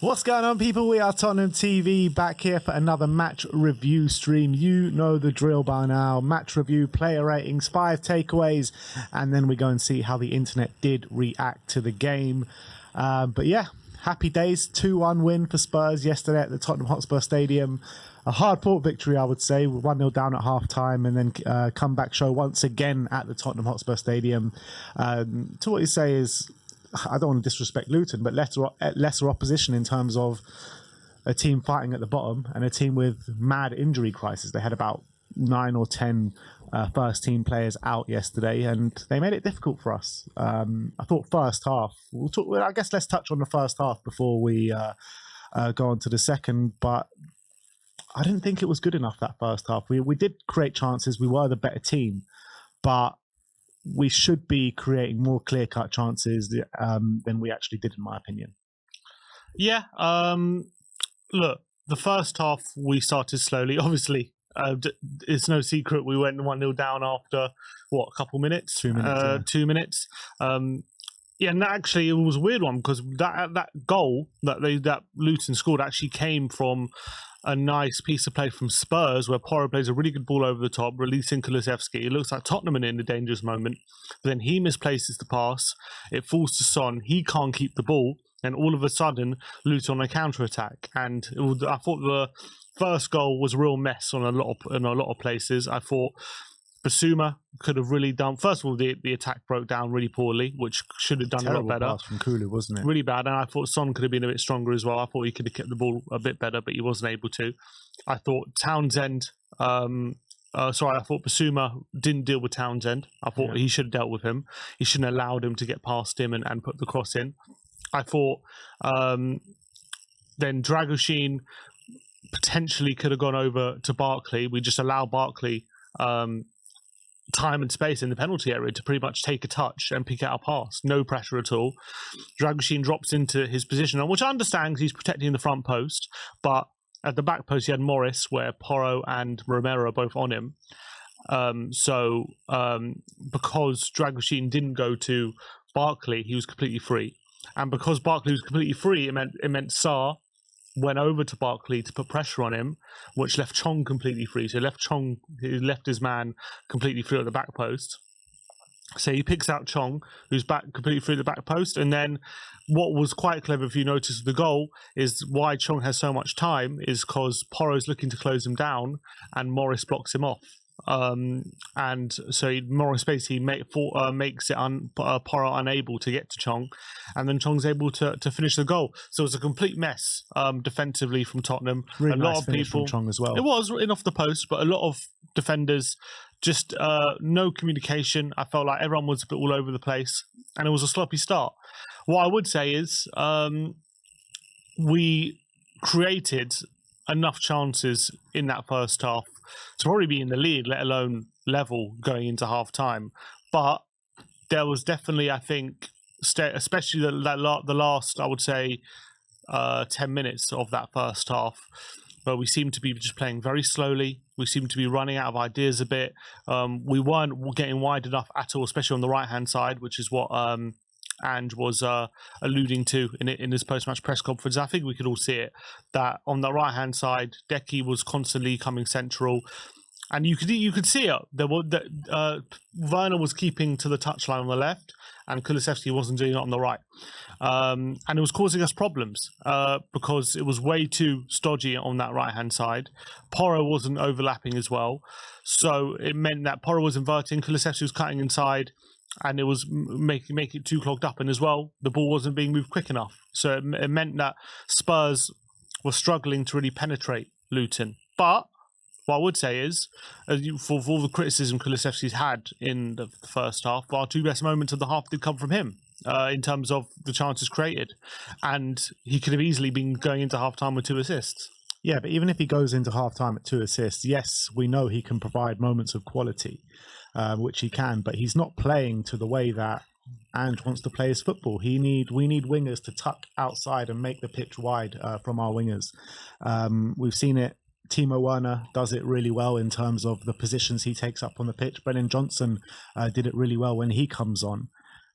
What's going on, people? We are Tottenham TV, back here for another match review stream. You know the drill by now. Match review, player ratings, 5 takeaways, and then we go and see how the internet did react to the game. But yeah, happy days. 2-1 win for Spurs yesterday at the Tottenham Hotspur Stadium. A hard-fought victory, I would say, 1-0 down at half-time, and then comeback show once again at the Tottenham Hotspur Stadium. To what you say is, I don't want to disrespect Luton, but lesser opposition in terms of a team fighting at the bottom and a team with mad injury crisis. They had about 9 or 10 first-team players out yesterday, and they made it difficult for us. I thought first half, I guess let's touch on the first half before we go on to the second, but I didn't think it was good enough that first half. We did create chances. We were the better team, but we should be creating more clear-cut chances than we actually did, in my opinion. Yeah, look, the first half we started slowly. Obviously, it's no secret we went 1-0 down after, a couple minutes? 2 minutes, yeah. 2 minutes. Yeah, and actually it was a weird one because that goal that Luton scored actually came from a nice piece of play from Spurs where Porro plays a really good ball over the top, releasing Kuluveski. It looks like Tottenham in a dangerous moment, but then he misplaces the pass. It falls to Son. He can't keep the ball, and all of a sudden Luton on a counter-attack. And I thought the first goal was a real mess in a lot of places. I thought Bissouma could have really done. First of all, the attack broke down really poorly, which should have done a lot better. Pass from Kulu, wasn't it? Really bad, and I thought Son could have been a bit stronger as well. I thought he could have kept the ball a bit better, but he wasn't able to. I thought Townsend. I thought Bissouma didn't deal with Townsend. I thought he should have dealt with him. He shouldn't have allowed him to get past him and put the cross in. I thought then Dragusin potentially could have gone over to Barkley. We just allow Barkley time and space in the penalty area to pretty much take a touch and pick out a pass. No pressure at all. Dragusin drops into his position, which I understand because he's protecting the front post, but at the back post he had Morris where Porro and Romero are both on him. Because Dragusin didn't go to Barkley, he was completely free. And because Barkley was completely free, it meant Sarr went over to Barkley to put pressure on him, which left Chong completely free. So he left his man completely free at the back post. So he picks out Chong, who's back completely free at the back post. And then what was quite clever, if you notice the goal, is why Chong has so much time is because Porro's looking to close him down and Morris blocks him off. And so Morris basically makes it Porro unable to get to Chong, and then Chong's able to finish the goal. So it was a complete mess defensively from Tottenham. Really nice finish from Chong as well. It was in off the post, but a lot of defenders just no communication. I felt like everyone was a bit all over the place, and it was a sloppy start. What I would say is we created enough chances in that first half to probably be in the lead, let alone level going into half time. But there was definitely, I think, especially the last, I would say, 10 minutes of that first half, where we seemed to be just playing very slowly. We seemed to be running out of ideas a bit. We weren't getting wide enough at all, especially on the right-hand side, which is what Ange was alluding to in his post-match press conference. I think we could all see it, that on the right-hand side, Decky was constantly coming central, and you could see it. Werner was keeping to the touchline on the left, and Kuluveski wasn't doing it on the right, and it was causing us problems because it was way too stodgy on that right-hand side. Porro wasn't overlapping as well, so it meant that Porro was inverting, Kuluveski was cutting inside, and it was making it too clogged up. And as well, the ball wasn't being moved quick enough. So it meant that Spurs were struggling to really penetrate Luton. But what I would say is, for all the criticism Kuluveski's had in the first half, our 2 best moments of the half did come from him in terms of the chances created. And he could have easily been going into half-time with 2 assists. Yeah, but even if he goes into half-time at 2 assists, yes, we know he can provide moments of quality, which he can, but he's not playing to the way that Ange wants to play his football. We need wingers to tuck outside and make the pitch wide from our wingers. We've seen it. Timo Werner does it really well in terms of the positions he takes up on the pitch. Brennan did it really well when he comes on.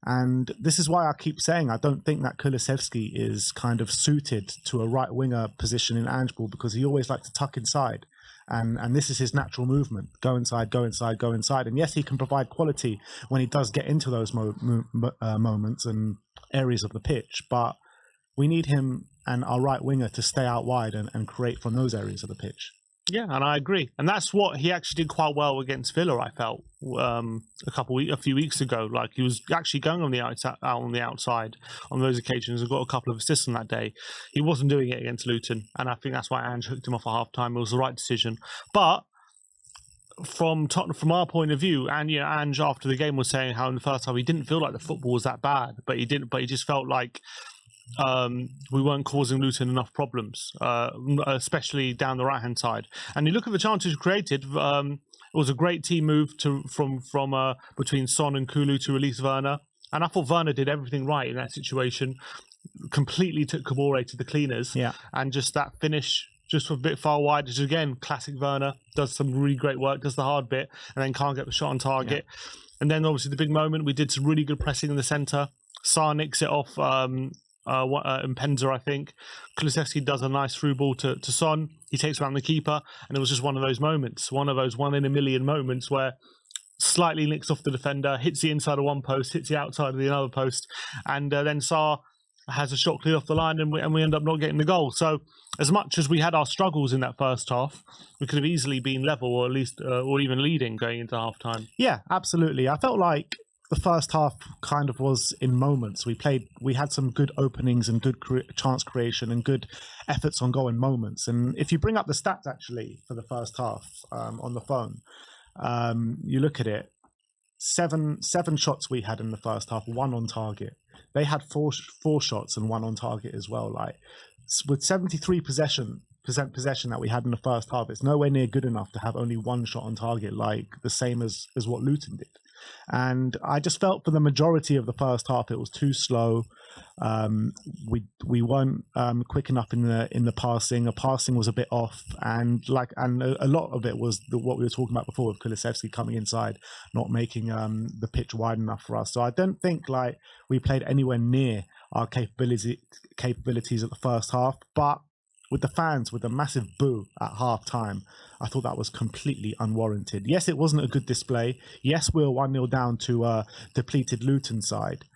And this is why I keep saying I don't think that Kuluveski is kind of suited to a right winger position in Angeball, because he always likes to tuck inside. And this is his natural movement: go inside, go inside, go inside. And yes, he can provide quality when he does get into those moments and areas of the pitch. But we need him and our right winger to stay out wide and create from those areas of the pitch. Yeah, and I agree, and that's what he actually did quite well against Villa. I felt a few weeks ago, like he was actually going on the outside on those occasions and got a couple of assists on that day. He wasn't doing it against Luton, and I think that's why Ange hooked him off at half time. It was the right decision, but from our point of view, and Ange after the game was saying how in the first half he didn't feel like the football was that bad, but he just felt like we weren't causing Luton enough problems, especially down the right hand side. And you look at the chances created. It was a great team move from between Son and Kulu to release Werner, and I thought Werner did everything right in that situation. Completely took Kabore to the cleaners, and just that finish just a bit far wide, which is again classic Werner. Does some really great work, does the hard bit, and then can't get the shot on target. And then obviously the big moment, we did some really good pressing in the centre. Sarr nicks it off. Penza, I think. Kuluveski does a nice through ball to Son. He takes around the keeper, and it was just one of those moments, one of those 1 in a million moments where slightly nicks off the defender, hits the inside of one post, hits the outside of the other post, and then Sarr has a shot clear off the line, and we end up not getting the goal. So as much as we had our struggles in that first half, we could have easily been level, or at least or even leading going into half time. Yeah, absolutely. I felt like the first half kind of was in moments. We had some good openings and good chance creation and good efforts on goal in moments. And if you bring up the stats actually for the first half on the phone, you look at it, seven shots we had in the first half, 1 on target. They had four shots and 1 on target as well. Like with 73% possession that we had in the first half, it's nowhere near good enough to have only 1 shot on target, like the same as what Luton did. And I just felt for the majority of the first half it was too slow. We weren't quick enough in the passing. The passing was a bit off, and a lot of it was what we were talking about before, with Kuluveski coming inside, not making the pitch wide enough for us. So I don't think like we played anywhere near our capabilities at the first half, but with the fans, with a massive boo at half time, I thought that was completely unwarranted. Yes, it wasn't a good display. Yes, we were 1-0 down to a depleted Luton side,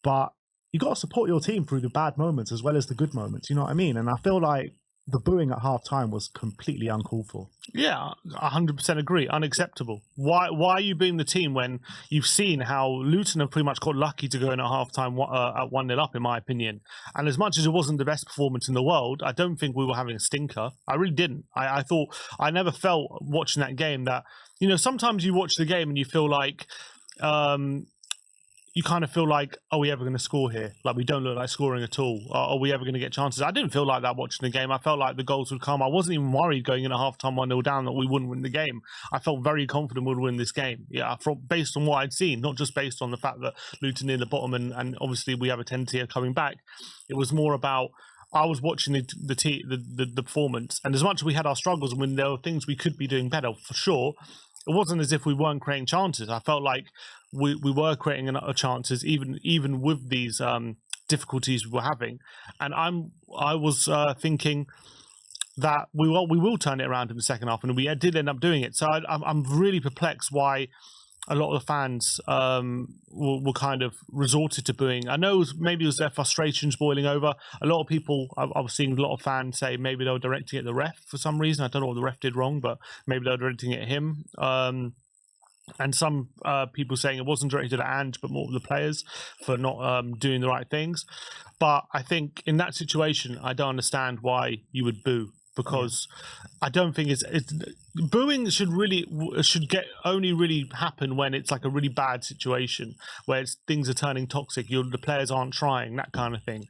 but you got to support your team through the bad moments as well as the good moments. You know what I mean? And I feel like the booing at half time was completely uncalled for. Yeah, 100% agree. Unacceptable. Why are you being the team when you've seen how Luton have pretty much got lucky to go in at half time at 1-0 up, in my opinion? And as much as it wasn't the best performance in the world, I don't think we were having a stinker. I really didn't. I thought, I never felt watching that game that, sometimes you watch the game and you feel like, you kind of feel like, are we ever going to score here? Like, we don't look like scoring at all. Are we ever going to get chances? I didn't feel like that watching the game. I felt like the goals would come. I wasn't even worried going in at half-time 1-0 down that we wouldn't win the game. I felt very confident we'd win this game. Yeah, based on what I'd seen, not just based on the fact that Luton near the bottom and obviously we have a tendency of coming back. It was more about, I was watching the performance, and as much as we had our struggles and when there were things we could be doing better, for sure, it wasn't as if we weren't creating chances. I felt like we were creating chances even with these difficulties we were having, and I was thinking that we will turn it around in the second half, and we did end up doing it. So I'm really perplexed why a lot of the fans were kind of resorted to booing. I know maybe it was their frustrations boiling over. A lot of people, I was seeing a lot of fans say maybe they were directing it at the ref for some reason. I don't know what the ref did wrong, but maybe they were directing it at him. And some people saying it wasn't directed at Ange, but more of the players for not doing the right things. But I think in that situation, I don't understand why you would boo. Because I don't think it's booing should only really happen when it's like a really bad situation where things are turning toxic. The players aren't trying, that kind of thing.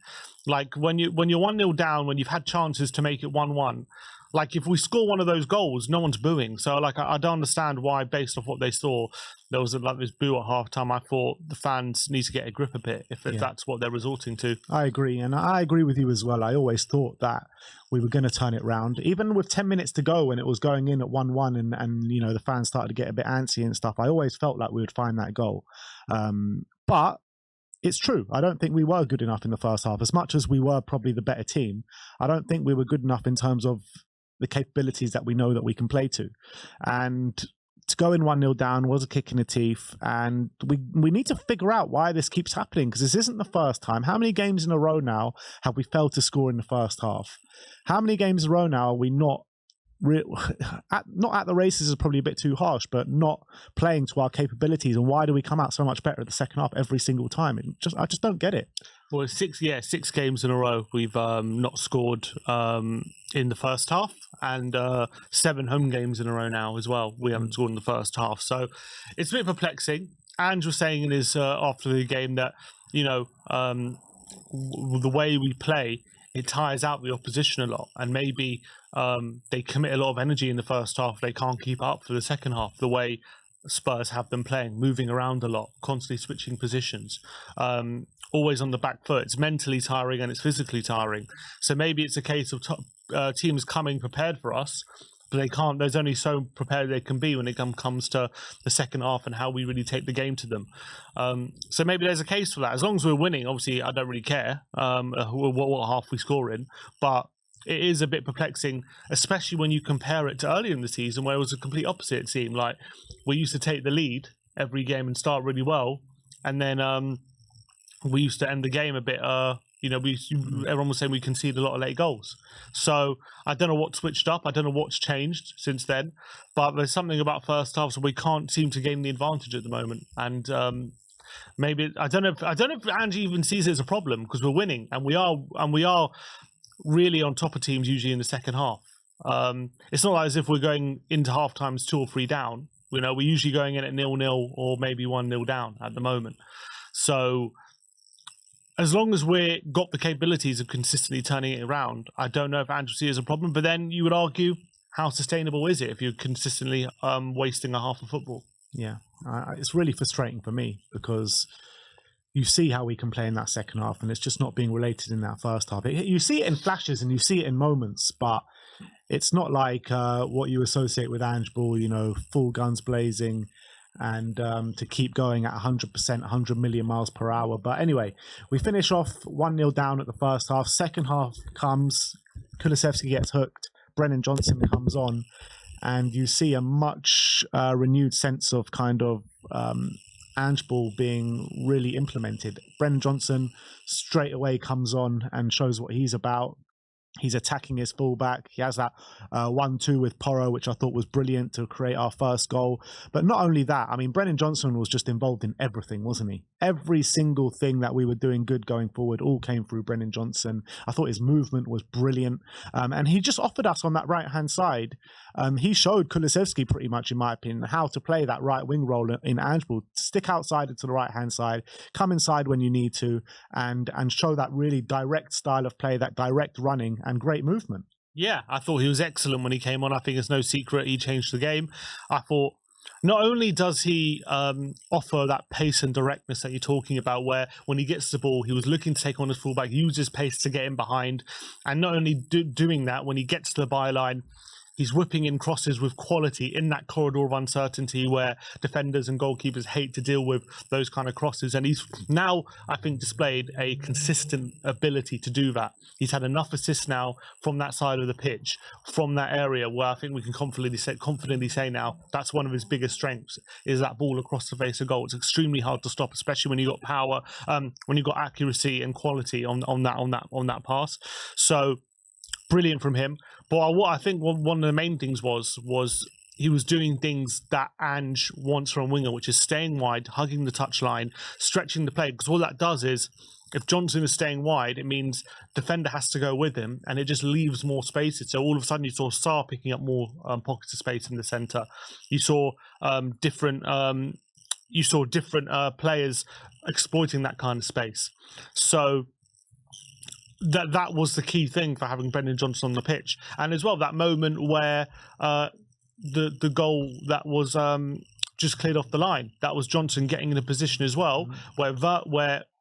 Like when you're 1-0 down, when you've had chances to make it 1-1. Like if we score one of those goals, no one's booing. So like I don't understand why, based off what they saw, there was like this boo at halftime. I thought the fans need to get a grip a bit if that's what they're resorting to. I agree, and I agree with you as well. I always thought that we were going to turn it round, even with 10 minutes to go when it was going in at 1-1, and the fans started to get a bit antsy and stuff. I always felt like we would find that goal, but it's true. I don't think we were good enough in the first half. As much as we were probably the better team, I don't think we were good enough in terms of the capabilities that we know that we can play to. And to go in 1-0 down was a kick in the teeth. And we need to figure out why this keeps happening, because this isn't the first time. How many games in a row now have we failed to score in the first half? How many games in a row now are we not at the races is probably a bit too harsh, but not playing to our capabilities? And why do we come out so much better at the second half every single time? I just don't get it. Well, 6 games in a row we've not scored in the first half, and 7 home games in a row now as well. We haven't scored in the first half, so it's a bit perplexing. Ange was saying in his after the game that the way we play, it tires out the opposition a lot, and maybe they commit a lot of energy in the first half. They can't keep up for the second half, the way Spurs have them playing, moving around a lot, constantly switching positions, always on the back foot. It's mentally tiring and it's physically tiring. So maybe it's a case of teams coming prepared for us, but they can't. There's only so prepared they can be when it comes to the second half and how we really take the game to them. So maybe there's a case for that. As long as we're winning, obviously, I don't really care what half we score in, but it is a bit perplexing, especially when you compare it to earlier in the season, where it was a complete opposite. It seemed like we used to take the lead every game and start really well, and then we used to end the game a bit. Everyone was saying we conceded a lot of late goals. So I don't know what switched up. I don't know what's changed since then. But there's something about first half, so we can't seem to gain the advantage at the moment. And maybe I don't know if Angie even sees it as a problem, because we're winning and we are really on top of teams usually in the second half. It's not like as if we're going into half times 2 or 3 down. We're usually going in at 0-0 or maybe 1-0 down at the moment. So as long as we got the capabilities of consistently turning it around, I don't know if Andrew sees it as a problem. But then you would argue, how sustainable is it if you're consistently wasting a half of football? Yeah, it's really frustrating for me, because you see how we can play in that second half, and it's just not being related in that first half. You see it in flashes and you see it in moments, but it's not like what you associate with Ange Ball, full guns blazing, and to keep going at 100%, 100 million miles per hour. But anyway, we finish off 1-0 down at the first half. Second half comes, Kuluveski gets hooked, Brennan Johnson comes on, and you see a much renewed sense of kind of Ange Ball being really implemented. Brennan Johnson straight away comes on and shows what he's about. He's attacking his fullback. He has that 1-2 with Porro, which I thought was brilliant to create our first goal. But not only that, I mean, Brennan Johnson was just involved in everything, wasn't he? Every single thing that we were doing good going forward all came through Brennan Johnson. I thought his movement was brilliant. And he just offered us on that right-hand side. He showed Kuluveski pretty much, in my opinion, how to play that right wing role in Ange Ball. Stick outside to the right-hand side, come inside when you need to, and show that really direct style of play, that direct running and great movement. Yeah, I thought he was excellent when he came on. I think it's no secret he changed the game. I thought not only does he offer that pace and directness that you're talking about, where when he gets the ball, he was looking to take on his fullback, use his pace to get in behind, and not only doing that, when he gets to the byline, he's whipping in crosses with quality in that corridor of uncertainty where defenders and goalkeepers hate to deal with those kind of crosses. And he's now, I think, displayed a consistent ability to do that. He's had enough assists now from that side of the pitch, from that area, where I think we can confidently say now that's one of his biggest strengths, is that ball across the face of goal. It's extremely hard to stop, especially when you've got power, when you've got accuracy and quality on that pass. So brilliant from him. But what I think one of the main things was he was doing things that Ange wants from a winger, which is staying wide, hugging the touchline, stretching the play. Because all that does is, if Johnson is staying wide, it means defender has to go with him, and it just leaves more spaces. So all of a sudden, you saw Sarr picking up more pockets of space in the centre. You saw different players exploiting that kind of space. So that was the key thing for having Brennan Johnson on the pitch. And as well, that moment where the goal that was just cleared off the line, that was Johnson getting in a position as well, where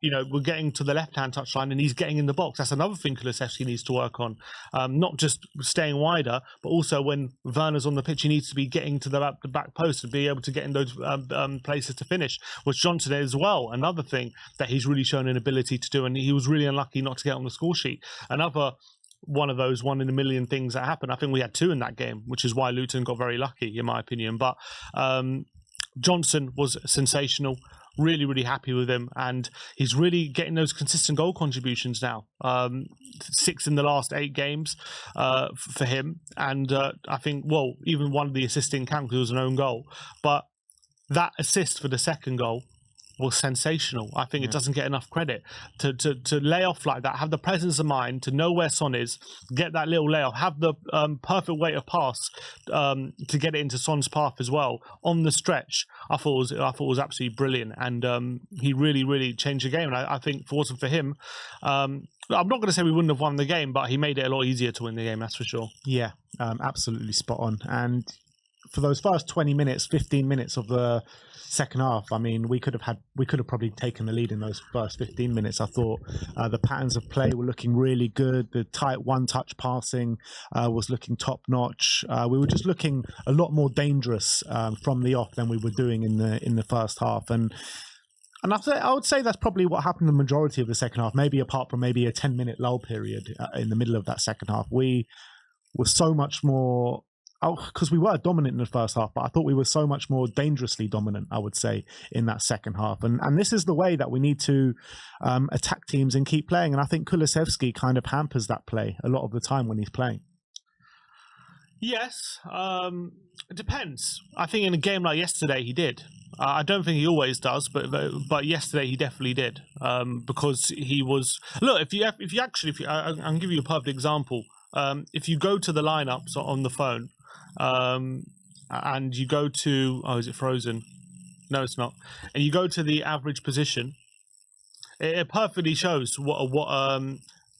we're getting to the left-hand touchline and he's getting in the box. That's another thing Kuluveski needs to work on. Not just staying wider, but also when Werner's on the pitch, he needs to be getting to the back post to be able to get in those places to finish, which Johnson is as well. Another thing that he's really shown an ability to do, and he was really unlucky not to get on the score sheet. Another one of those 1 in a million things that happen. I think we had 2 in that game, which is why Luton got very lucky, in my opinion. But Johnson was sensational. Really, really happy with him, and he's really getting those consistent goal contributions now. 6 in the last 8 games for him, and I think, well, even one of the assisting counts was an own goal, but that assist for the second goal was sensational. I think it doesn't get enough credit to lay off like that, have the presence of mind to know where Son is, get that little layoff, have the perfect weight of pass to get it into Son's path as well on the stretch. I thought it was absolutely brilliant, and he really, really changed the game. And I think if it wasn't for him, I'm not going to say we wouldn't have won the game, but he made it a lot easier to win the game. That's for sure. Yeah, absolutely spot on. And for those first 20 minutes, 15 minutes of the second half, I mean, we could have probably taken the lead in those first 15 minutes. I thought the patterns of play were looking really good. The tight one-touch passing was looking top-notch. We were just looking a lot more dangerous from the off than we were doing in the first half. And I would say that's probably what happened the majority of the second half, maybe apart from maybe a 10-minute lull period in the middle of that second half. We were so much more, because we were dominant in the first half, but I thought we were so much more dangerously dominant, I would say, in that second half. And this is the way that we need to attack teams and keep playing. And I think Kuluveski kind of hampers that play a lot of the time when he's playing. Yes, it depends. I think in a game like yesterday, he did. I don't think he always does, but yesterday he definitely did, because he was. Look, I'll give you a perfect example. If you go to the lineups on the phone, and you go to, is it frozen? No, it's not. And you go to the average position, it perfectly shows what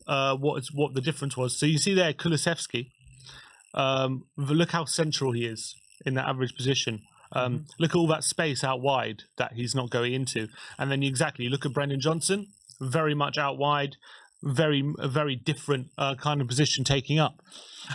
the difference was. So you see there, Kuluveski. Look how central he is in that average position. Look at all that space out wide that he's not going into, and then you look at Brennan Johnson, very much out wide, very different kind of position taking up.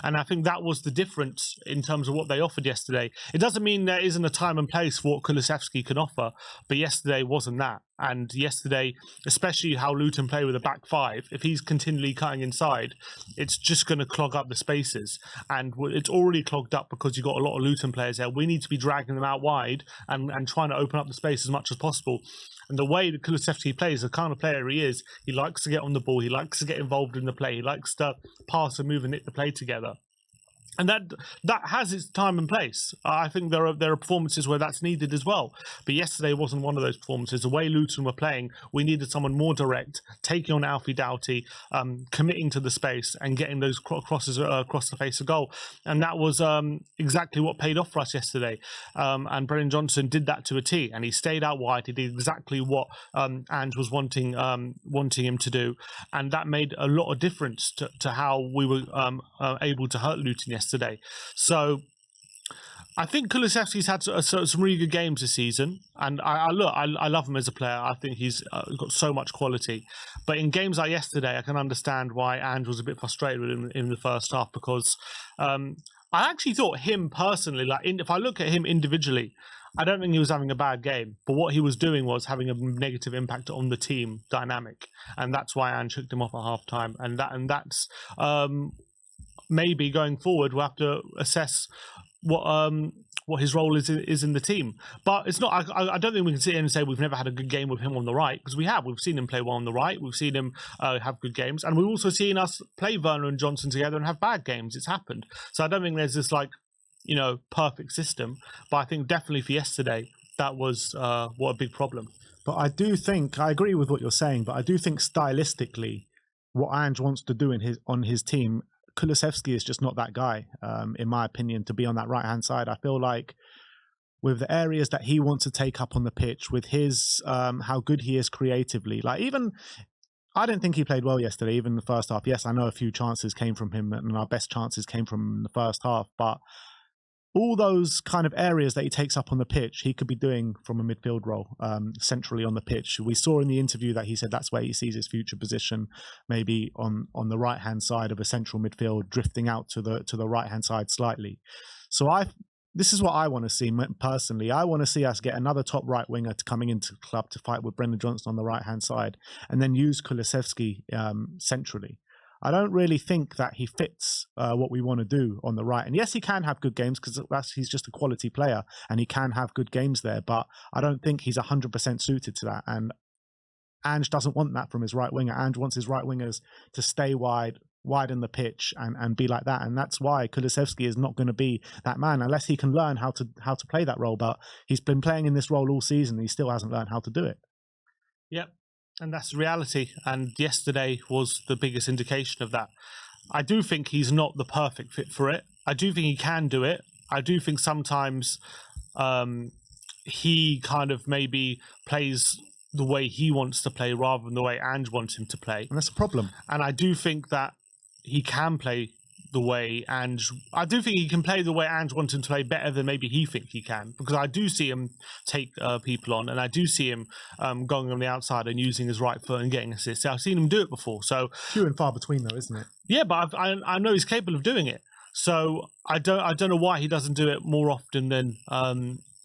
And I think that was the difference in terms of what they offered yesterday. It doesn't mean there isn't a time and place for what Kuluveski can offer, but yesterday wasn't that. And yesterday, especially how Luton play with a back 5, if he's continually cutting inside, it's just going to clog up the spaces. And it's already clogged up because you've got a lot of Luton players there. We need to be dragging them out wide and trying to open up the space as much as possible. And the way that Kuluveski plays, the kind of player he is, he likes to get on the ball, he likes to get involved in the play, he likes to pass and move and knit the play together. And that has its time and place. I think there are performances where that's needed as well. But yesterday wasn't one of those performances. The way Luton were playing, we needed someone more direct, taking on Alfie Doughty, committing to the space and getting those crosses across the face of goal. And that was exactly what paid off for us yesterday. And Brennan Johnson did that to a T. And he stayed out wide. He did exactly what Ange was wanting him to do. And that made a lot of difference to how we were able to hurt Luton yesterday. So I think Kuluveski's had some really good games this season, and I love him as a player. I think he's got so much quality. But in games like yesterday, I can understand why Ange was a bit frustrated with him in the first half, because I actually thought him personally, if I look at him individually, I don't think he was having a bad game, but what he was doing was having a negative impact on the team dynamic, and that's why Ange hooked him off at half time, and that's maybe going forward we'll have to assess what his role is in the team. But it's not. I don't think we can sit here and say we've never had a good game with him on the right, because we have. We've seen him play well on the right. We've seen him have good games, and we've also seen us play Werner and Johnson together and have bad games. It's happened. So I don't think there's this perfect system. But I think definitely for yesterday that was what a big problem. But I do think I agree with what you're saying. But I do think stylistically, what Ange wants to do on his team, Kuluveski is just not that guy, in my opinion, to be on that right-hand side. I feel like with the areas that he wants to take up on the pitch, with his how good he is creatively, I didn't think he played well yesterday, even in the first half. Yes, I know a few chances came from him, and our best chances came from the first half, but all those kind of areas that he takes up on the pitch, he could be doing from a midfield role, centrally on the pitch. We saw in the interview that he said that's where he sees his future position, maybe on the right hand side of a central midfield, drifting out to the right hand side slightly. So this is what I want to see personally. I want to see us get another top right winger coming into the club to fight with Brennan Johnson on the right hand side, and then use Kuluveski centrally. I don't really think that he fits what we want to do on the right. And yes, he can have good games because he's just a quality player and he can have good games there. But I don't think he's 100% suited to that. And Ange doesn't want that from his right winger. Ange wants his right wingers to stay widen the pitch and be like that. And that's why Kuluveski is not going to be that man unless he can learn how to play that role. But he's been playing in this role all season. He still hasn't learned how to do it. Yep. And that's the reality. And yesterday was the biggest indication of that. I do think he's not the perfect fit for it. I do think he can do it. I do think sometimes he kind of maybe plays the way he wants to play rather than the way Ange wants him to play. And that's a problem. And I do think that he can play the way Ange... I do think he can play the way Ange wants him to play better than maybe he thinks he can. Because I do see him take people on, and I do see him going on the outside and using his right foot and getting assists. I've seen him do it before. So few and far between, though, isn't it? Yeah, but I know he's capable of doing it. So I don't know why he doesn't do it more often than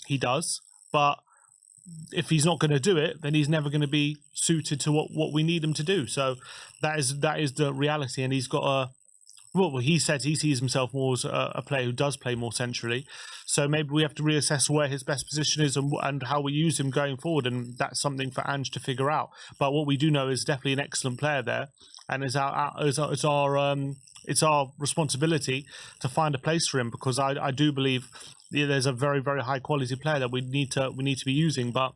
he does. But if he's not going to do it, then he's never going to be suited to what we need him to do. So that is the reality, and he's got a... Well, he said he sees himself more as a player who does play more centrally. So maybe we have to reassess where his best position is and how we use him going forward. And that's something for Ange to figure out. But what we do know is definitely an excellent player there. And it's our responsibility to find a place for him, because I do believe there's a very, very high quality player that we need to be using. But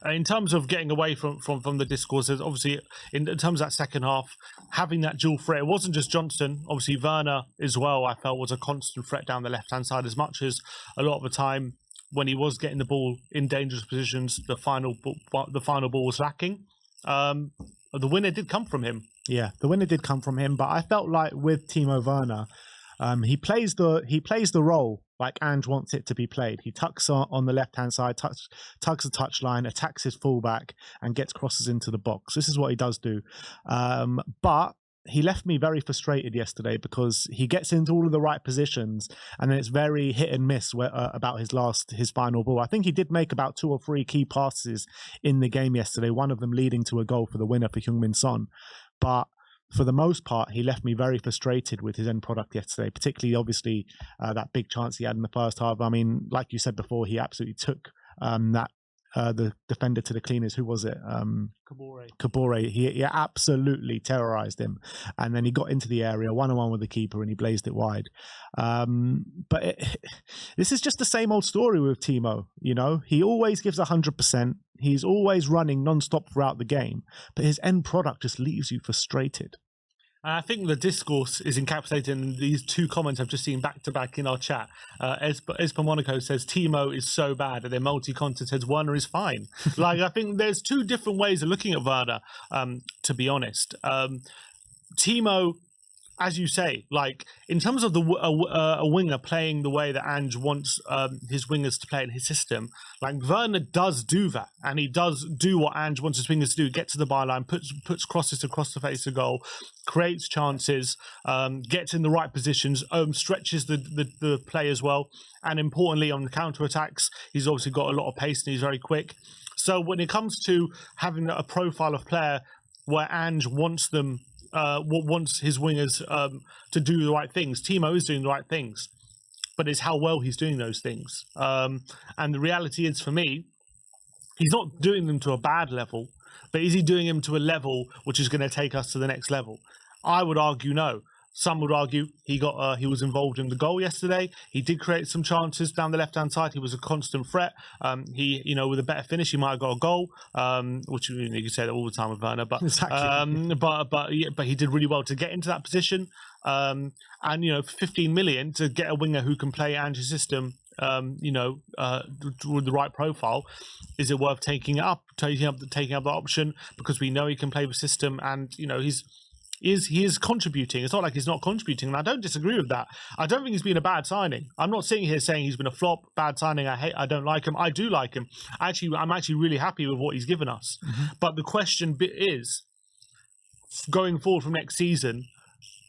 in terms of getting away from the discourse, obviously in terms of that second half, having that dual threat, it wasn't just Johnson. Obviously Werner as well, I felt, was a constant threat down the left-hand side, as much as a lot of the time when he was getting the ball in dangerous positions, the final ball was lacking. The winner did come from him. Yeah, the winner did come from him, but I felt like with Timo Werner, he plays the role like Ange wants it to be played. He tucks on the left-hand side, tugs the touchline, attacks his fullback, and gets crosses into the box. This is what he does do. But he left me very frustrated yesterday because he gets into all of the right positions, and then it's very hit and miss about his final ball. I think he did make about 2 or 3 key passes in the game yesterday, one of them leading to a goal for the winner for Heung-min Son. But for the most part, he left me very frustrated with his end product yesterday, particularly, obviously, that big chance he had in the first half. I mean, like you said before, he absolutely took the defender to the cleaners. Who was it? Kabore. He absolutely terrorized him. And then he got into the area, one-on-one with the keeper, and he blazed it wide. But this is just the same old story with Timo. You know, he always gives 100%. He's always running non-stop throughout the game, but his end product just leaves you frustrated. And I think the discourse is encapsulated in these 2 comments I've just seen back to back in our chat. Espa Monaco says Timo is so bad, and then Multi-Content says Werner is fine. Like, I think there's 2 different ways of looking at Werner, to be honest. Timo, as you say, like, in terms of a winger playing the way that Ange wants his wingers to play in his system, like, Werner does do that, and he does do what Ange wants his wingers to do: get to the byline, puts crosses across the face of goal, creates chances, gets in the right positions, stretches the play as well, and importantly on the counter attacks, he's obviously got a lot of pace and he's very quick. So when it comes to having a profile of player where Ange wants them. Wants his wingers to do the right things, Timo is doing the right things, but it's how well he's doing those things. And the reality is, for me, he's not doing them to a bad level, but is he doing them to a level which is going to take us to the next level? I would argue no. Some would argue he was involved in the goal yesterday. He did create some chances down the left-hand side. He was a constant threat. With a better finish, he might have got a goal, which you can say that all the time with Werner. But exactly. But he did really well to get into that position. And for 15 million to get a winger who can play Ange's system, with the right profile, is it worth taking up the option, because we know he can play the system, and he's he is contributing. It's not like he's not contributing, and I don't disagree with that. I don't think he's been a bad signing. I'm not sitting here saying he's been a flop, bad signing. I don't like him. I do like him. I'm actually really happy with what he's given us. But the question is, going forward from next season,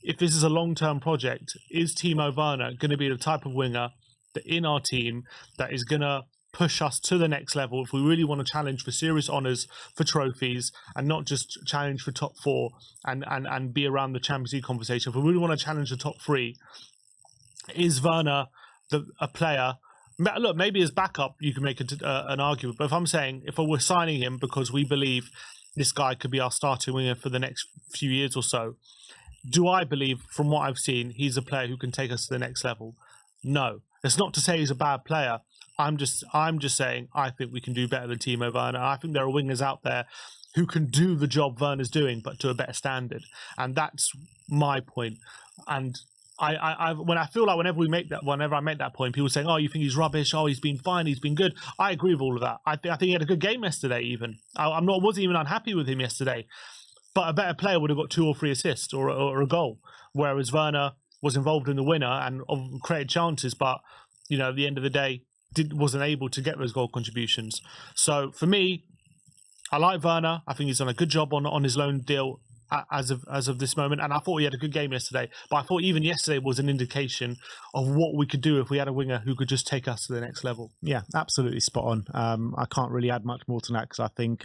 if this is a long-term project, is Timo Werner going to be the type of winger that in our team that is going to push us to the next level if we really want to challenge for serious honours, for trophies, and not just challenge for top four and be around the Champions League conversation? If we really want to challenge the top three, is Werner a player? Look, maybe as backup you can make an argument, but if I'm saying if we're signing him because we believe this guy could be our starting winger for the next few years or so, do I believe, from what I've seen, he's a player who can take us to the next level? No. It's not to say he's a bad player. I'm just saying I think we can do better than Timo Werner. I think there are wingers out there who can do the job Werner's doing, but to a better standard. And that's my point. And when I feel like whenever I make that point, people saying, "Oh, you think he's rubbish? Oh, he's been fine. He's been good." I agree with all of that. I think he had a good game yesterday. Even wasn't even unhappy with him yesterday. But a better player would have got 2 or 3 assists or a goal, whereas Werner was involved in the winner and created chances, but at the end of the day, wasn't able to get those goal contributions. So for me, I like Werner. I think he's done a good job on his loan deal as of this moment, and I thought he had a good game yesterday. But I thought even yesterday was an indication of what we could do if we had a winger who could just take us to the next level. Yeah, absolutely spot on. I can't really add much more to that because I think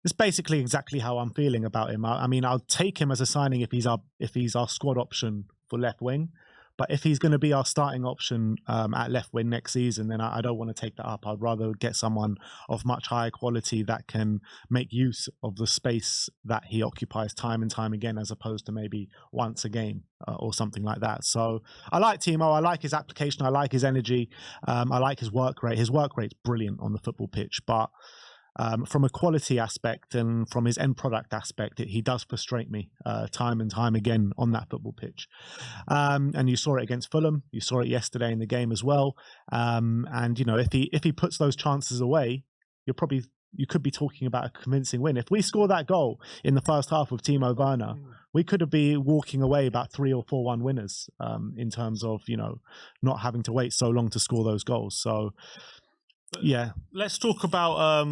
it's basically exactly how I'm feeling about him. I mean, I'll take him as a signing if he's our squad option for left wing. But if he's going to be our starting option at left wing next season, then I don't want to take that up. I'd rather get someone of much higher quality that can make use of the space that he occupies time and time again, as opposed to maybe once a game or something like that. So I like Timo. I like his application. I like his energy. I like his work rate. His work rate's brilliant on the football pitch, but from a quality aspect and from his end product aspect, he does frustrate me time and time again on that football pitch. And you saw it against Fulham. You saw it yesterday in the game as well. And if he puts those chances away, you could be talking about a convincing win. If we score that goal in the first half of Timo Werner, we could be walking away about 3 or 4-1 winners in terms of not having to wait so long to score those goals. So. Yeah, let's talk about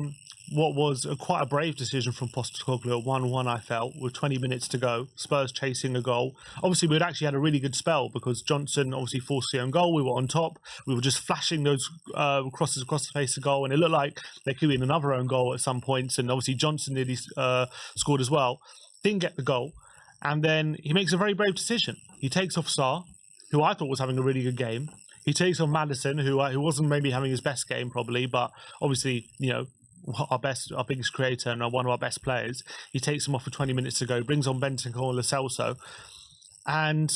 what was quite a brave decision from Postecoglou at 1-1, I felt, with 20 minutes to go. Spurs chasing a goal. Obviously, we'd actually had a really good spell because Johnson obviously forced the own goal. We were on top. We were just flashing those crosses across the face of goal, and it looked like there could be another own goal at some points. And obviously, Johnson nearly scored as well. Didn't get the goal. And then he makes a very brave decision. He takes off Sarr, who I thought was having a really good game. He takes on Maddison, who wasn't maybe having his best game probably, but obviously, our biggest creator and one of our best players. He takes him off for 20 minutes to go, brings on Bentancur and Lo Celso. And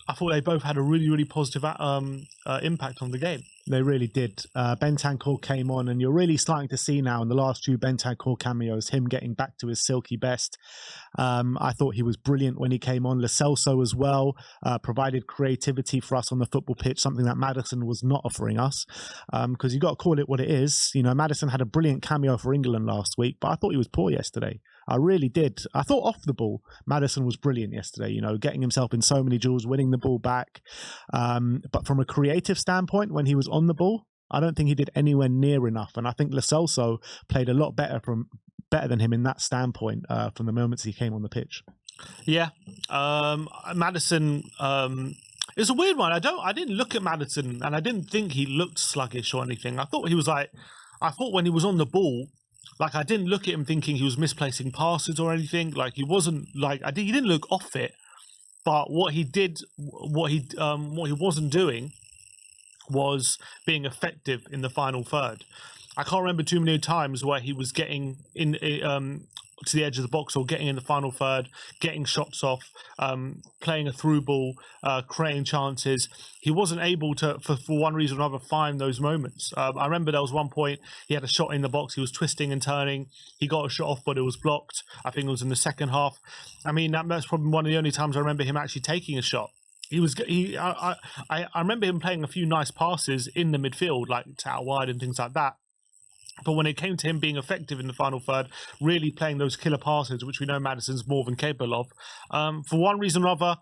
I thought they both had a really, really positive impact on the game. They really did. Bentancur came on, and you're really starting to see now in the last 2 Bentancur cameos him getting back to his silky best. I thought he was brilliant when he came on. Lo Celso as well provided creativity for us on the football pitch, something that Maddison was not offering us. Because you got to call it what it is. Maddison had a brilliant cameo for England last week, but I thought he was poor yesterday. I really did. I thought off the ball, Maddison was brilliant yesterday, getting himself in so many duels, winning the ball back. But from a creative standpoint, when he was on the ball, I don't think he did anywhere near enough. And I think Lo Celso played a lot better than him in that standpoint from the moments he came on the pitch. Yeah. Maddison, it's a weird one. I didn't look at Maddison and I didn't think he looked sluggish or anything. I thought when he was on the ball, I didn't look at him thinking he was misplacing passes or anything. He wasn't he didn't look off it. But what he wasn't doing was being effective in the final third. I can't remember too many times where he was getting in to the edge of the box or getting in the final third, getting shots off, playing a through ball, creating chances. He wasn't able to, for one reason or another, find those moments. I remember there was one point he had a shot in the box. He was twisting and turning. He got a shot off, but it was blocked. I think it was in the second half. I mean, that's probably one of the only times I remember him actually taking a shot. I remember him playing a few nice passes in the midfield, to out wide and things like that. But when it came to him being effective in the final third, really playing those killer passes, which we know Maddison's more than capable of, for one reason or other,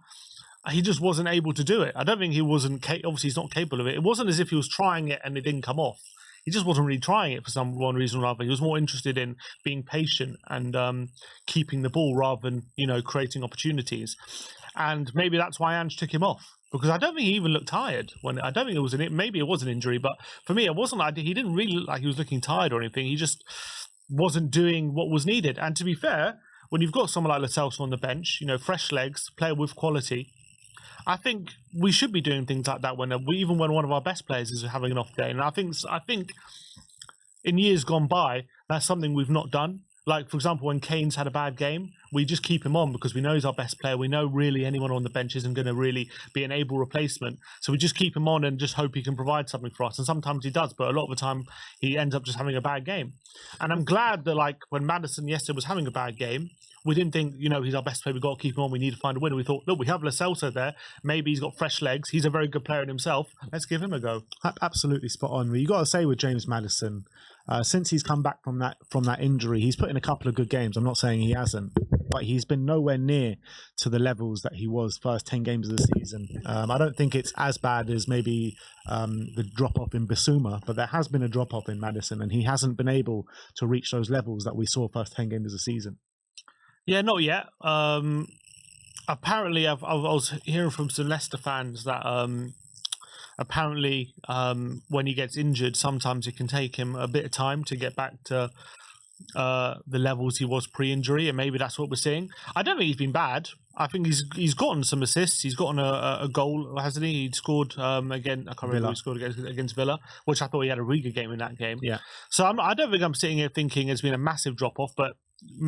he just wasn't able to do it. I don't think he wasn't, obviously he's not capable of it. It wasn't as if he was trying it and it didn't come off. He just wasn't really trying it for one reason or other. He was more interested in being patient and keeping the ball rather than, creating opportunities. And maybe that's why Ange took him off. Because I don't think he even looked tired. I don't think it was maybe it was an injury, but for me, it wasn't like he didn't really look like he was looking tired or anything. He just wasn't doing what was needed. And to be fair, when you've got someone like Lo Celso on the bench, fresh legs, player with quality, I think we should be doing things like that even when one of our best players is having an off day. And I think in years gone by, that's something we've not done. Like, for example, when Kane's had a bad game, we just keep him on because we know he's our best player. We know really anyone on the bench isn't going to really be an able replacement. So we just keep him on and just hope he can provide something for us. And sometimes he does, but a lot of the time he ends up just having a bad game. And I'm glad that, when Maddison yesterday was having a bad game, we didn't think, he's our best player, we've got to keep him on, we need to find a winner. We thought, look, we have Lo Celso there. Maybe he's got fresh legs. He's a very good player in himself. Let's give him a go. Absolutely spot on. You got to say with James Maddison, since he's come back from that injury, he's put in a couple of good games. I'm not saying he hasn't, but he's been nowhere near to the levels that he was first 10 games of the season. I don't think it's as bad as maybe the drop-off in Bissouma, but there has been a drop-off in Maddison, and he hasn't been able to reach those levels that we saw first 10 games of the season. Yeah, not yet. Apparently, I was hearing from some Leicester fans that apparently when he gets injured, sometimes it can take him a bit of time to get back to the levels he was pre-injury, and maybe that's what we're seeing. I don't think he's been bad. I think he's gotten some assists. He's gotten a goal, hasn't he? He scored again. I can't remember who he scored against Villa, which I thought he had a really good game in that game. Yeah. So I don't think I'm sitting here thinking it's been a massive drop off, but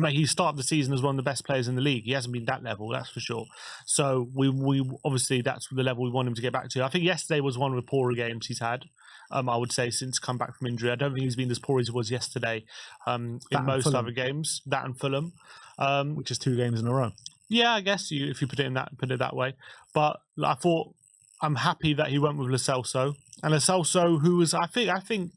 he started the season as one of the best players in the league. He hasn't been that level, that's for sure. So we obviously that's the level we want him to get back to. I think yesterday was one of the poorer games he's had. I would say since come back from injury. I don't think he's been as poor as he was yesterday in most other games. That and Fulham, which is 2 games in a row. Yeah, I guess if you put it that way. But I thought I'm happy that he went with Lo Celso, and Lo Celso, who was I think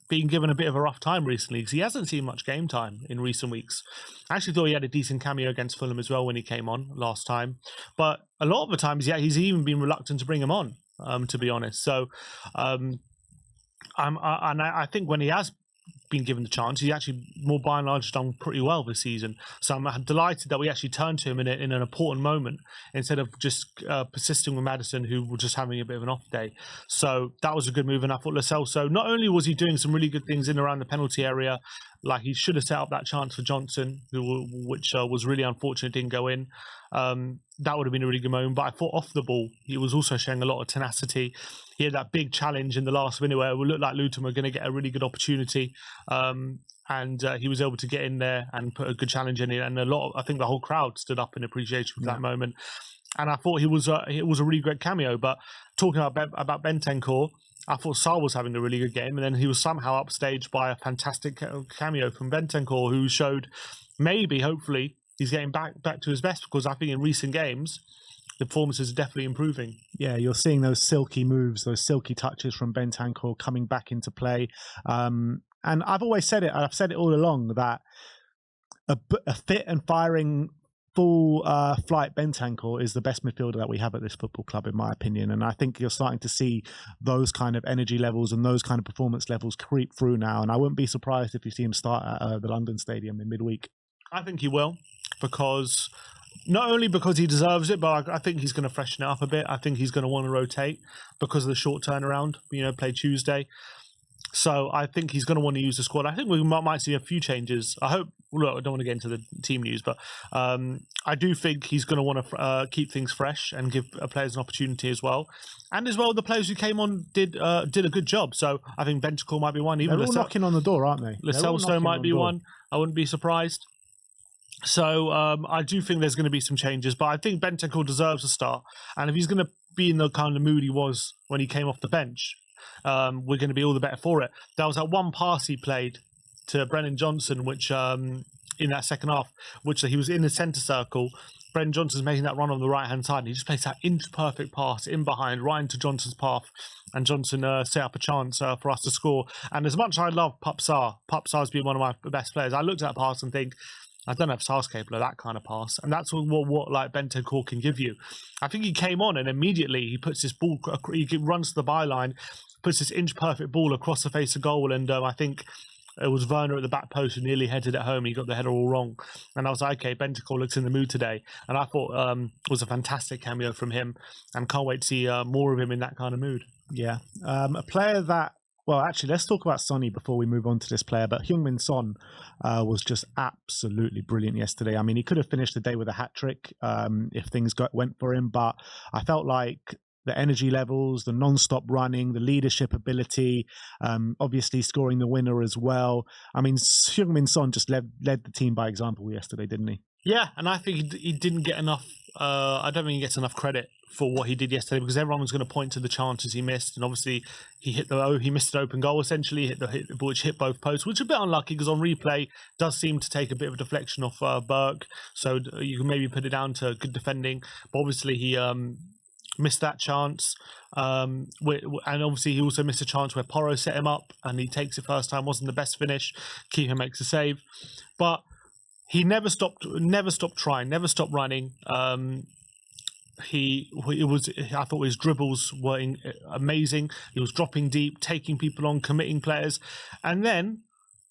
being given a bit of a rough time recently because he hasn't seen much game time in recent weeks. I actually thought he had a decent cameo against Fulham as well when he came on last time, but a lot of the times, he's even been reluctant to bring him on, to be honest. So, I think when he has been given the chance, he actually, more by and large, done pretty well this season. So I'm delighted that we actually turned to him in an important moment instead of just persisting with Maddison, who was just having a bit of an off day. So that was a good move, and I thought Lo Celso, not only was he doing some really good things in and around the penalty area, like he should have set up that chance for Johnson, which was really unfortunate, didn't go in. That would have been a really good moment. But I thought off the ball, he was also showing a lot of tenacity. He had that big challenge in the last minute where it looked like Luton were going to get a really good opportunity. And he was able to get in there and put a good challenge in it. And I think the whole crowd stood up in appreciation for that moment. And I thought it was a really great cameo. But talking about Bentancur, I thought Sarr was having a really good game, and then he was somehow upstaged by a fantastic cameo from Bentancur, who showed hopefully, he's getting back to his best, because I think in recent games, the performances are definitely improving. Yeah, you're seeing those silky moves, those silky touches from Bentancur coming back into play. And I've always said it, I've said it all along, that a fit and firing full flight Bentancur is the best midfielder that we have at this football club, in my opinion. And I think you're starting to see those kind of energy levels and those kind of performance levels creep through now. And I wouldn't be surprised if you see him start at the London Stadium in midweek. I think he will, because not only because he deserves it, but I think he's going to freshen it up a bit. I think he's going to want to rotate because of the short turnaround, play Tuesday. So I think he's going to want to use the squad. I think we might see a few changes. I hope. Look, I don't want to get into the team news, but I do think he's going to want to keep things fresh and give players an opportunity as well. And as well, the players who came on did a good job. So I think Bentancur might be one. Even they're all knocking on the door, aren't they? Lo Celso might be one. I wouldn't be surprised. So I do think there's going to be some changes, but I think Bentancur deserves a start. And if he's going to be in the kind of mood he was when he came off the bench, we're going to be all the better for it. There was that one pass he played to Brennan Johnson, which in that second half, which he was in the centre circle, Brennan Johnson's making that run on the right-hand side, and he just plays that inch-perfect pass in behind, right into Johnson's path, and Johnson set up a chance for us to score. And as much as I love Sar's been one of my best players, I looked at that pass and think, I don't know if Sar's capable of that kind of pass. And that's what like Bentancur can give you. I think he came on and immediately he puts this ball, he runs to the byline, puts this inch-perfect ball across the face of goal, and I think it was Werner at the back post who nearly headed it home. He got the header all wrong. And I was like, okay, Bentancur looks in the mood today. And I thought it was a fantastic cameo from him, and can't wait to see more of him in that kind of mood. Yeah. A player that, well, actually, let's talk about Sonny before we move on to this player. But Heung-min Son was just absolutely brilliant yesterday. I mean, he could have finished the day with a hat-trick if things went for him. But I felt like the energy levels, the non-stop running, the leadership ability, obviously scoring the winner as well. I mean, Heung-min Son just led the team by example yesterday, didn't he? Yeah, and I think he didn't get enough. I don't think he gets enough credit for what he did yesterday, because everyone was going to point to the chances he missed, and obviously he missed an open goal. Essentially, hit the ball which hit both posts, which is a bit unlucky because on replay does seem to take a bit of a deflection off Burke, so you can maybe put it down to good defending. But obviously he missed that chance, and obviously he also missed a chance where Porro set him up and he takes it first time. Wasn't the best finish. Keeper makes a save, but he never stopped trying, never stopped running. I thought his dribbles were amazing. He was dropping deep, taking people on, committing players, and then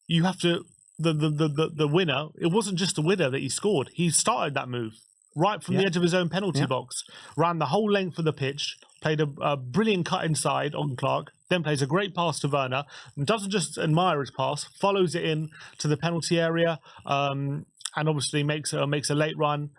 you have to the winner. It wasn't just the winner that he scored. He started that move right from the edge of his own penalty box, ran the whole length of the pitch, played a brilliant cut inside on Clark, then plays a great pass to Werner, and doesn't just admire his pass, follows it in to the penalty area, and obviously makes a late run,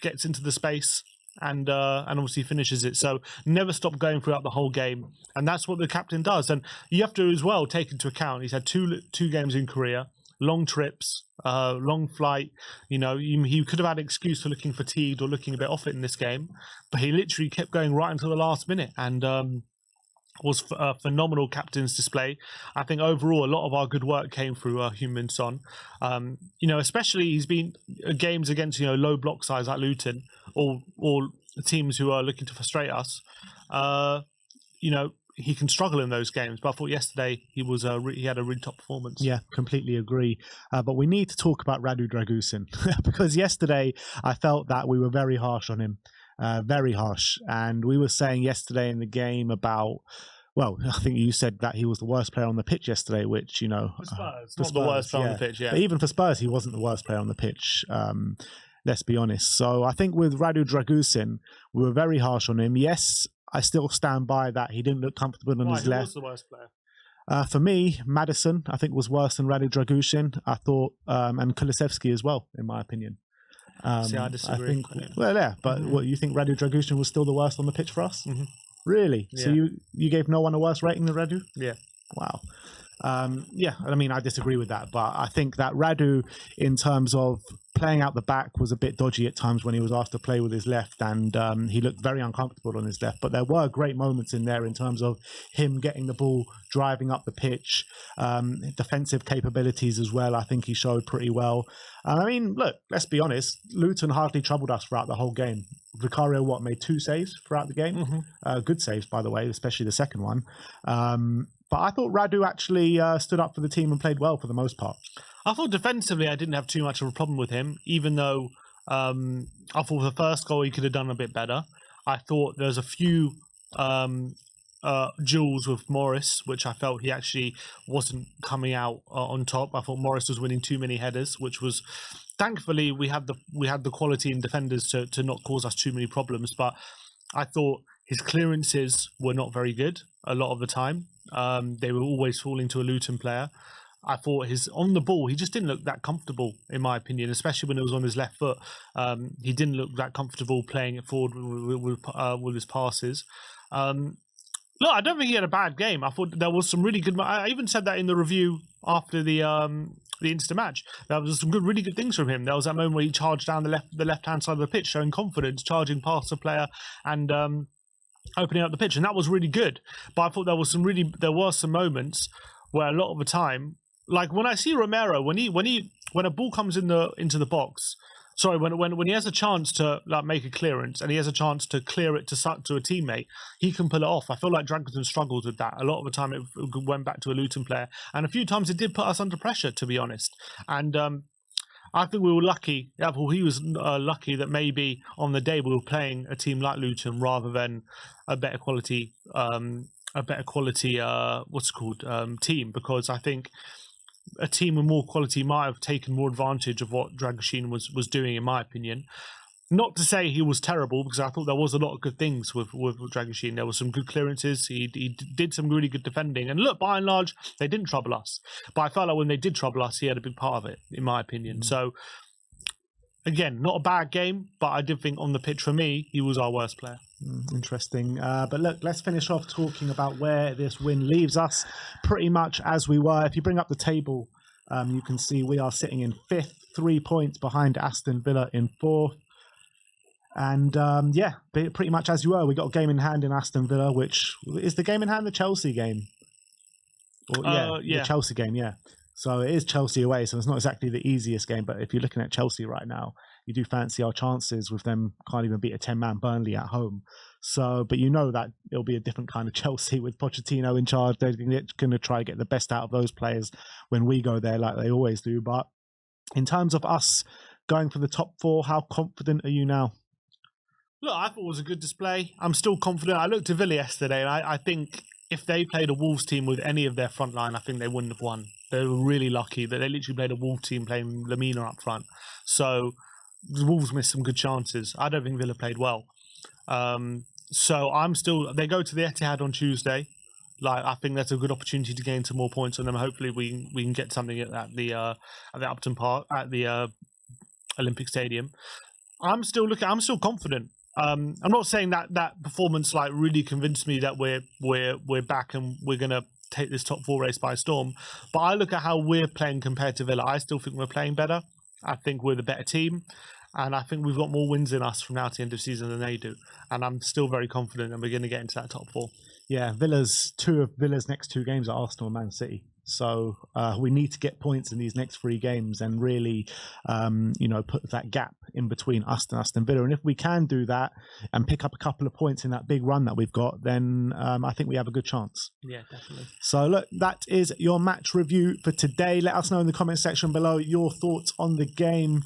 gets into the space, and obviously finishes it. So never stopped going throughout the whole game, and that's what the captain does. And you have to as well take into account he's had two games in Korea. Long trips, long flight. You know, he could have had an excuse for looking fatigued or looking a bit off it in this game, but he literally kept going right until the last minute, and was a phenomenal captain's display. I think overall a lot of our good work came through Heung-min Son. You know, especially he's been games against low block sides like Luton or teams who are looking to frustrate us. You know, he can struggle in those games, but I thought yesterday he had a really top performance. Yeah, completely agree. But we need to talk about Radu Dragusin because yesterday I felt that we were very harsh on him, very harsh. And we were saying yesterday in the game about, well, I think you said that he was the worst player on the pitch yesterday, which, for Spurs, not the worst player on the pitch, yeah. But even for Spurs, he wasn't the worst player on the pitch. Let's be honest. So I think with Radu Dragusin, we were very harsh on him. Yes, I still stand by that he didn't look comfortable on his left. Who was the worst player? For me, Maddison, I think, was worse than Radu Dragusin. I thought, and Kuluveski as well, in my opinion. See, I disagree. Well, yeah, but what, you think Radu Dragusin was still the worst on the pitch for us? Mm-hmm. Really? Yeah. So you gave no one a worse rating than Radu? Yeah. Wow. Yeah, I mean, I disagree with that, but I think that Radu, in terms of playing out the back, was a bit dodgy at times when he was asked to play with his left, and he looked very uncomfortable on his left. But there were great moments in there in terms of him getting the ball, driving up the pitch, defensive capabilities as well. I think he showed pretty well. I mean, look, let's be honest, Luton hardly troubled us throughout the whole game. Vicario, made 2 saves throughout the game? Mm-hmm. Good saves, by the way, especially the second one. But I thought Radu actually stood up for the team and played well for the most part. I thought defensively I didn't have too much of a problem with him, even though I thought the first goal he could have done a bit better. I thought there's a few duels with Morris, which I felt he actually wasn't coming out on top. I thought Morris was winning too many headers, which was, thankfully, we had the quality in defenders to not cause us too many problems. But I thought his clearances were not very good a lot of the time. They were always falling to a Luton player. I thought on the ball, he just didn't look that comfortable, in my opinion, especially when it was on his left foot. He didn't look that comfortable playing it forward with his passes. Look, I don't think he had a bad game. I thought there was some really good. I even said that in the review after the Insta match. There was some really good things from him. There was that moment where he charged down the left hand side of the pitch, showing confidence, charging past the player, and opening up the pitch, and that was really good. But I thought there were some moments where a lot of the time, like when I see Romero, when a ball comes into the box, Sorry, when he has a chance to like make a clearance and he has a chance to clear it to a teammate, he can pull it off. I feel like Dragusin struggled with that. A lot of the time it went back to a Luton player, and a few times it did put us under pressure, to be honest. And I think we were lucky. Yeah, well, he was lucky that maybe on the day we were playing a team like Luton rather than a better quality team, because I think a team with more quality might have taken more advantage of what Dragusin was doing, in my opinion. Not to say he was terrible, because I thought there was a lot of good things with Dragusin. There were some good clearances. He did some really good defending. And look, by and large, they didn't trouble us. But I felt like when they did trouble us, he had a big part of it, in my opinion. So, again, not a bad game, but I did think on the pitch, for me, he was our worst player. Interesting. But look, let's finish off talking about where this win leaves us, pretty much as we were. If you bring up the table, you can see we are sitting in 5th, 3 points behind Aston Villa in 4th. And yeah, pretty much as you were. We got a game in hand in Aston Villa, which is the game in hand, the Chelsea game. The Chelsea game, yeah. So it is Chelsea away, so it's not exactly the easiest game. But if you're looking at Chelsea right now, you do fancy our chances with them. Can't even beat a 10-man Burnley at home. So, but you know that it'll be a different kind of Chelsea with Pochettino in charge. They're going to try to get the best out of those players when we go there, like they always do. But in terms of us going for the top 4, how confident are you now? Look, I thought it was a good display. I'm still confident. I looked at Villa yesterday, and I think if they played a Wolves team with any of their front line, I think they wouldn't have won. They were really lucky that they literally played a Wolves team playing Lamina up front. So the Wolves missed some good chances. I don't think Villa played well. So I'm still. They go to the Etihad on Tuesday. Like, I think that's a good opportunity to gain some more points on them. Hopefully, we can get something at the Upton Park, at the Olympic Stadium. I'm still confident. I'm not saying that performance like really convinced me that we're back and we're gonna take this top 4 race by storm. But I look at how we're playing compared to Villa. I still think we're playing better. I think we're the better team, and I think we've got more wins in us from now to the end of the season than they do. And I'm still very confident that we're going to get into that top 4. Yeah, two of Villa's next 2 games are Arsenal and Man City. So we need to get points in these next 3 games and really, put that gap in between us and Aston Villa. And if we can do that and pick up a couple of points in that big run that we've got, then I think we have a good chance. Yeah, definitely. So look, that is your match review for today. Let us know in the comment section below your thoughts on the game.